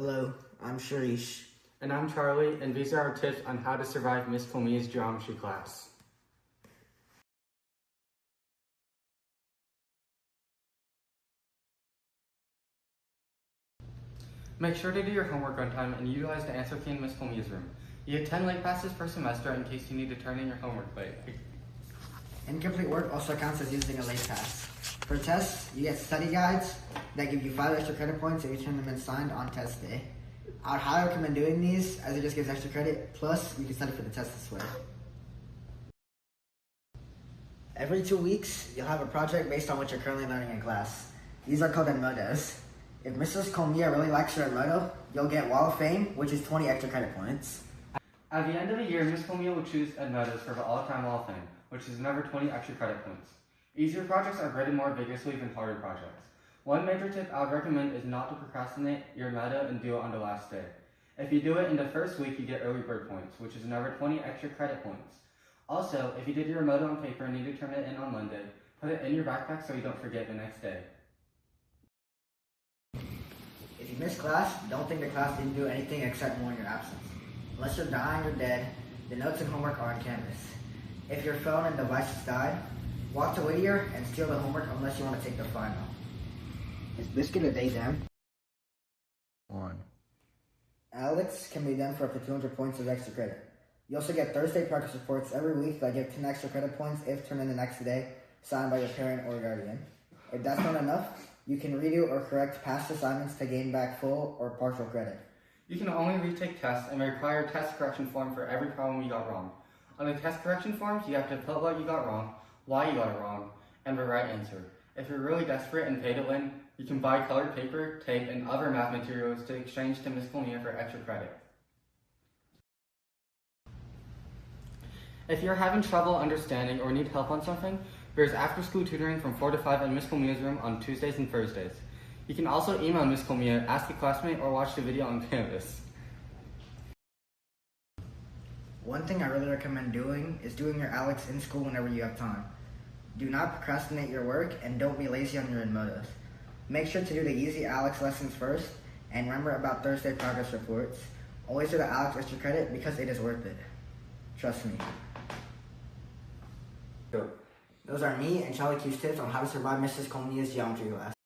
Hello, I'm Sharish. And I'm Charlie, and these are our tips on how to survive Miss Colmia's geometry class. Make sure to do your homework on time and utilize the answer key in Miss Colmia's room. You get 10 late passes per semester in case you need to turn in your homework late. Incomplete work also counts as using a late pass. For tests, you get study guides that give you 5 extra credit points if you turn them in signed on test day. I would highly recommend doing these as it just gives extra credit, plus you can study for the test this way. Every 2 weeks, you'll have a project based on what you're currently learning in class. These are called Edmodos. If Mrs. Colmia really likes your Edmodo, you'll get Wall of Fame, which is 20 extra credit points. At the end of the year, Miss Colmia will choose Edmodos for the all-time Wall of Fame, which is another 20 extra credit points. Easier projects are graded more vigorously than harder projects. One major tip I would recommend is not to procrastinate your Edmodo and do it on the last day. If you do it in the first week, you get early bird points, which is another 20 extra credit points. Also, if you did your Edmodo on paper and need to turn it in on Monday, put it in your backpack so you don't forget the next day. If you miss class, don't think the class didn't do anything except mourn your absence. Unless you're dying or dead, the notes and homework are on campus. If your phone and devices died, walk to Whittier and steal the homework unless you want to take the final. Is Biscuit a day jam? 1. Alex can be done for up to 200 points of extra credit. You also get Thursday progress reports every week that give 10 extra credit points if turned in the next day, signed by your parent or guardian. If that's not enough, you can redo or correct past assignments to gain back full or partial credit. You can only retake tests and require a test correction form for every problem you got wrong. On the test correction forms, you have to put what you got wrong, why you got it wrong, and the right answer. If you're really desperate and pay to win, you can buy colored paper, tape, and other math materials to exchange to Miss Colmia for extra credit. If you're having trouble understanding or need help on something, there's after-school tutoring from 4 to 5 in Miss Colmia's room on Tuesdays and Thursdays. You can also email Miss Colmia, ask a classmate, or watch the video on Canvas. One thing I really recommend doing is doing your Alex in school whenever you have time. Do not procrastinate your work and don't be lazy on your Edmodos. Make sure to do the easy Alex lessons first and remember about Thursday progress reports. Always do the Alex extra credit because it is worth it. Trust me. Go. Those are me and Charlie Q's tips on how to survive Mrs. Colmia's geometry class.